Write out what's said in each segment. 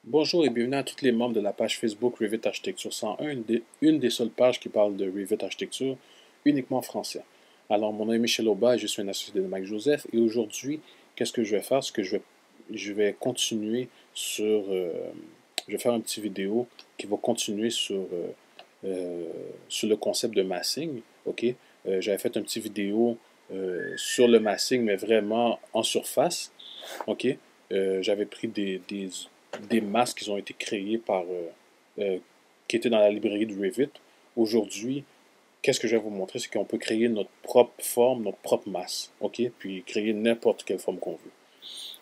Bonjour et bienvenue à tous les membres de la page Facebook Revit Architecture 101, une des seules pages qui parle de Revit Architecture uniquement en français. Alors, mon nom est Michel Aubin et je suis un associé de Mike Joseph. Et aujourd'hui, qu'est-ce que je vais faire? C'est que je vais continuer je vais faire une petite vidéo qui va continuer sur le concept de massing. Ok? J'avais fait une petite vidéo sur le massing, mais vraiment en surface. Ok? J'avais pris des masques qui ont été créés euh, qui étaient dans la librairie du Revit. Aujourd'hui, qu'est-ce que je vais vous montrer? C'est qu'on peut créer notre propre forme, notre propre masse. Ok? Puis créer n'importe quelle forme qu'on veut.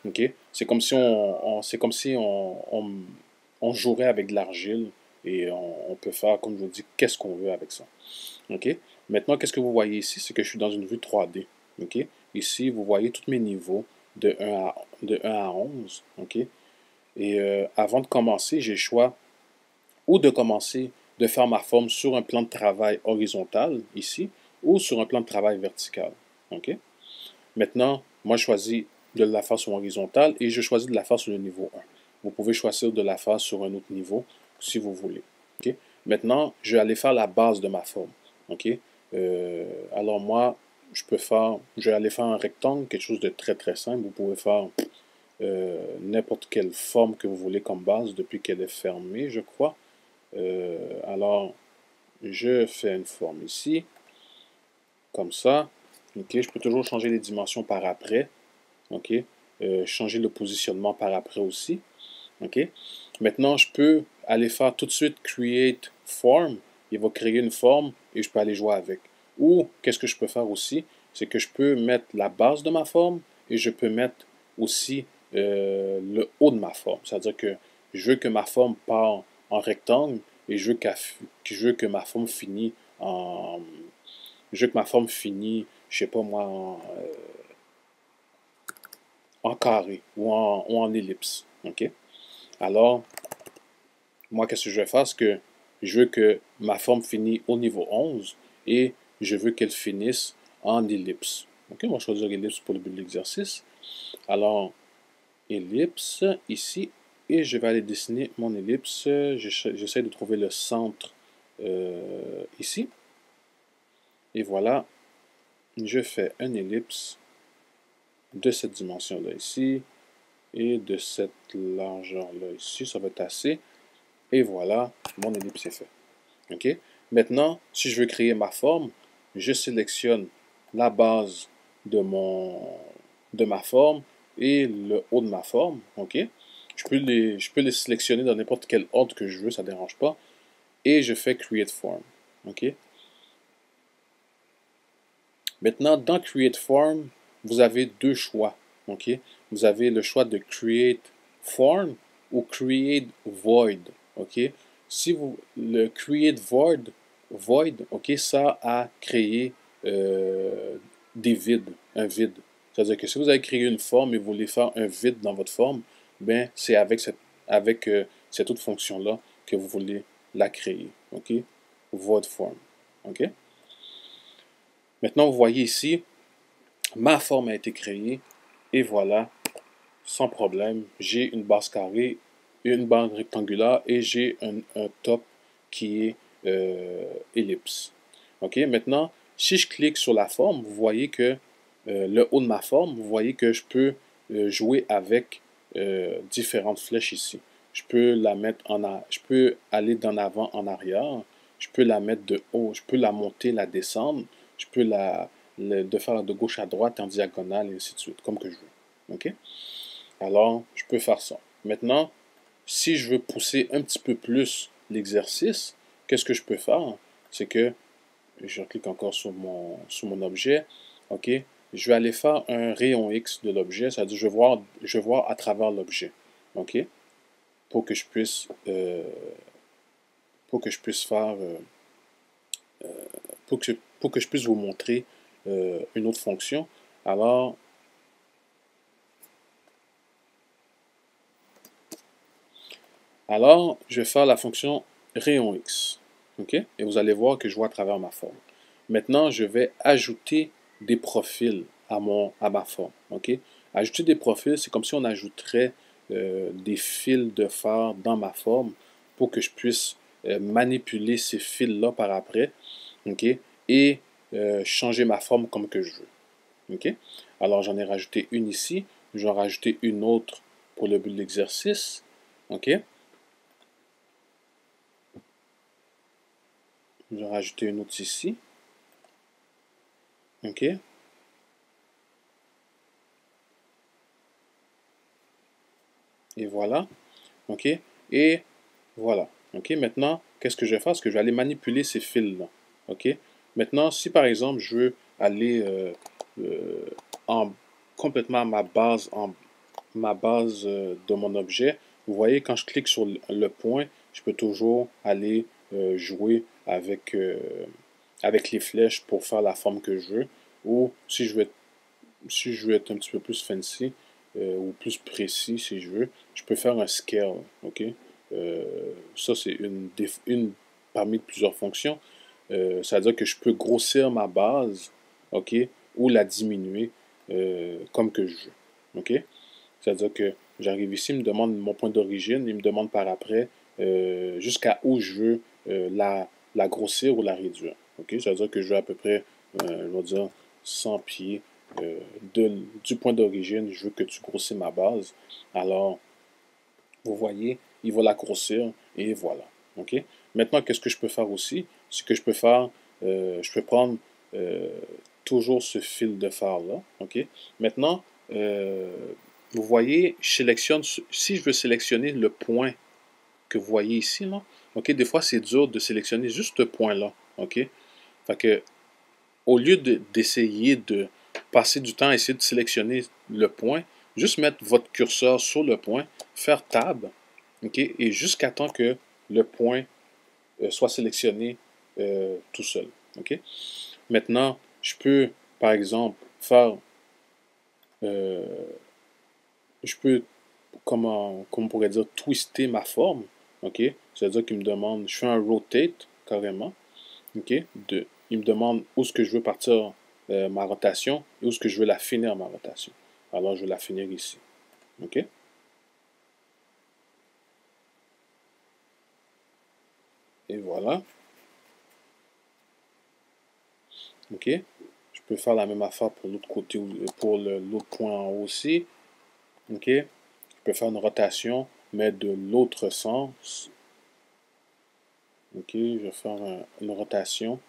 Ok? C'est comme si on jouerait avec de l'argile et on peut faire, comme je vous dis, qu'est-ce qu'on veut avec ça. OK? Maintenant, qu'est-ce que vous voyez ici? C'est que je suis dans une vue 3D. OK? Ici, vous voyez tous mes niveaux de 1 à 11. OK? Et avant de commencer, j'ai le choix ou de commencer de faire ma forme sur un plan de travail horizontal, ici, ou sur un plan de travail vertical. OK? Maintenant, moi, je choisis de la faire sur horizontale et je choisis de la faire sur le niveau 1. Vous pouvez choisir de la faire sur un autre niveau si vous voulez. OK? Maintenant, je vais aller faire la base de ma forme. OK? Alors moi, je vais aller faire un rectangle, quelque chose de très très simple. Vous pouvez faire n'importe quelle forme que vous voulez comme base depuis qu'elle est fermée, je crois. Alors, je fais une forme ici, comme ça. OK? Je peux toujours changer les dimensions par après. OK? Changer le positionnement par après aussi. OK? Maintenant, je peux aller faire tout de suite Create Form. Il va créer une forme et je peux aller jouer avec. Ou, qu'est-ce que je peux faire aussi? C'est que je peux mettre la base de ma forme et je peux mettre aussi le haut de ma forme. C'est-à-dire que je veux que ma forme part en rectangle et je veux que ma forme finisse en... Je veux que ma forme finisse, je sais pas moi, en carré ou en ellipse. OK? Alors, moi, qu'est-ce que je vais faire? C'est que je veux que ma forme finisse au niveau 11 et je veux qu'elle finisse en ellipse. OK? On va choisir ellipse pour le but de l'exercice. Alors, ellipse ici et je vais aller dessiner mon ellipse. J'essaie de trouver le centre ici. Et voilà, je fais un ellipse de cette dimension-là ici et de cette largeur-là ici. Ça va être assez. Et voilà, mon ellipse est fait. OK? Maintenant, si je veux créer ma forme, je sélectionne la base de ma forme et le haut de ma forme. OK? Je peux les sélectionner dans n'importe quel ordre que je veux, ça ne dérange pas. Et je fais Create Form. OK? Maintenant, dans Create Form, vous avez deux choix. OK? Vous avez le choix de Create Form ou Create Void. OK? Si vous le Create Void, OK, ça a créé des vides, un vide. C'est-à-dire que si vous avez créé une forme et vous voulez faire un vide dans votre forme, ben c'est avec cette autre fonction-là que vous voulez la créer. OK? Void Form. OK? Maintenant, vous voyez ici, ma forme a été créée et voilà, sans problème, j'ai une base carrée, une bande rectangulaire et j'ai un top qui est ellipse. OK, maintenant, si je clique sur la forme, vous voyez que le haut de ma forme, vous voyez que je peux jouer avec différentes flèches ici. Je peux la mettre je peux aller d'en avant en arrière, je peux la mettre de haut, je peux la monter, la descendre, je peux de faire de gauche à droite en diagonale et ainsi de suite, comme que je veux. OK? Alors, je peux faire ça. Maintenant, si je veux pousser un petit peu plus l'exercice, qu'est-ce que je peux faire? C'est que je clique encore sur mon objet. OK? Je vais aller faire un rayon X de l'objet, c'est-à-dire je vais voir à travers l'objet. OK? Pour que je puisse, pour que je puisse faire, pour que je puisse vous montrer une autre fonction. Alors, je vais faire la fonction rayon X. OK? Et vous allez voir que je vois à travers ma forme. Maintenant, je vais ajouter des profils à ma forme. OK? Ajouter des profils, c'est comme si on ajouterait des fils de fer dans ma forme pour que je puisse manipuler ces fils-là par après, ok, et changer ma forme comme que je veux. Ok? Alors j'en ai rajouté une ici, je vais en rajouter une autre pour le but de l'exercice. Ok? Je vais rajouter une autre ici. Ok? Et voilà. Ok? Et voilà. Ok? Maintenant, qu'est-ce que je vais faire? C'est que je vais aller manipuler ces fils-là. Ok? Maintenant, si par exemple, je veux aller euh, en, complètement à ma base de mon objet, vous voyez, quand je clique sur le point, je peux toujours aller jouer avec les flèches pour faire la forme que je veux. Ou si je veux être un petit peu plus fancy ou plus précis, si je veux, je peux faire un scale. Ok? Ça, c'est une parmi plusieurs fonctions. Ça veut dire que je peux grossir ma base, ok, ou la diminuer comme que je veux. Ok? C'est-à-dire que j'arrive ici, il me demande mon point d'origine, il me demande par après jusqu'à où je veux la grossir ou la réduire. Ok? C'est-à-dire que je veux à peu près, je vais dire, 100 pieds du point d'origine, je veux que tu grossisses ma base. Alors, vous voyez, il va la grossir et voilà. Ok? Maintenant, qu'est-ce que je peux faire aussi? C'est que je peux faire, je peux prendre euh, toujours ce fil de fer-là. Ok? Maintenant, vous voyez, je sélectionne, si je veux sélectionner le point que vous voyez ici, là, ok, des fois c'est dur de sélectionner juste ce point-là. Ok? Fait que, au lieu d'essayer de passer du temps à essayer de sélectionner le point, juste mettre votre curseur sur le point, faire Tab, ok, et jusqu'à temps que le point soit sélectionné tout seul. Ok? Maintenant, je peux, par exemple, faire, euh, je peux, comment on pourrait dire, twister ma forme. Ok? C'est-à-dire qu'il me demande, je fais un rotate carrément. Ok? Il me demande où est-ce que je veux partir ma rotation et où est-ce que je veux la finir ma rotation. Alors, je vais la finir ici. Ok? Et voilà. Ok? Je peux faire la même affaire pour l'autre côté, pour l'autre point en haut aussi. Ok? Je peux faire une rotation, mais de l'autre sens. Ok? Je vais faire une rotation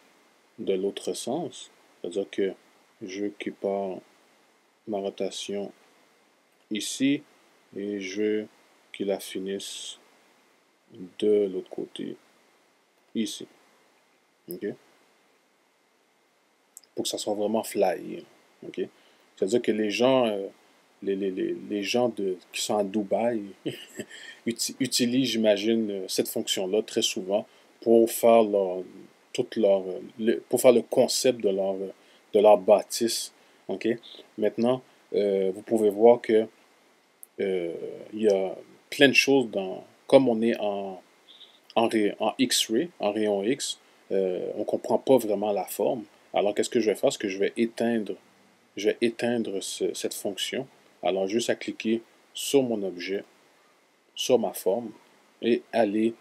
de l'autre sens. C'est-à-dire que je récupère ma rotation ici et je veux qu'il la finisse de l'autre côté ici. Ok? Pour que ça soit vraiment fly. Ok? C'est-à-dire que les gens, les gens qui sont à Dubaï utilisent, j'imagine, cette fonction-là très souvent pour faire pour faire le concept de leur bâtisse. Ok? Maintenant, vous pouvez voir que il y a plein de choses comme on est en X-ray, en rayon X, on ne comprend pas vraiment la forme. Alors, qu'est-ce que je vais faire? C'est que je vais éteindre cette fonction. Alors, juste à cliquer sur mon objet, sur ma forme, et aller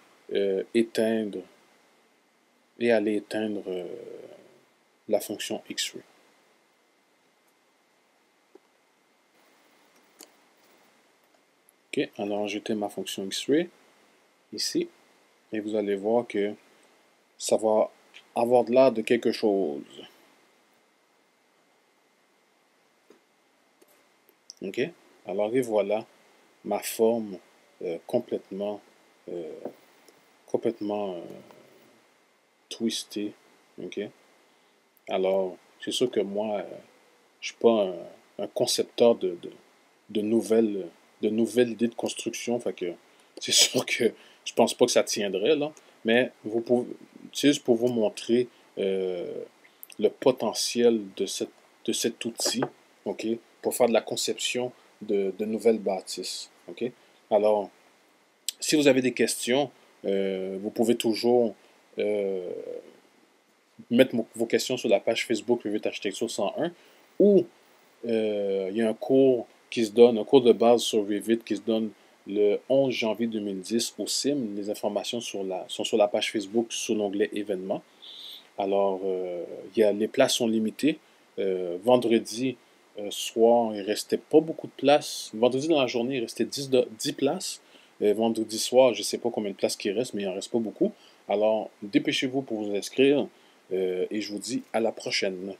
éteindre la fonction X-ray. Ok, alors j'éteins ma fonction X-ray ici, et vous allez voir que ça va avoir de l'air de quelque chose. Ok, alors et voilà ma forme complètement, euh, complètement twistée. Ok, alors c'est sûr que moi, je suis pas un concepteur de nouvelles idées de construction, fait que c'est sûr que je pense pas que ça tiendrait là, mais c'est juste pour vous montrer euh, le potentiel de cet outil, ok, pour faire de la conception de nouvelles bâtisses, ok. Alors, si vous avez des questions, vous pouvez toujours euh, mettre vos questions sur la page Facebook Revit Architecture 101 ou il y a un cours qui se donne, un cours de base sur Revit qui se donne le 11 janvier 2010 au CIM. Les informations sont sur la page Facebook sur l'onglet événements. Alors, les places sont limitées. Vendredi soir, il restait pas beaucoup de places. Vendredi dans la journée, il restait 10 places. Vendredi soir, je ne sais pas combien de places qui restent, mais il n'en reste pas beaucoup. Alors, dépêchez-vous pour vous inscrire et je vous dis à la prochaine.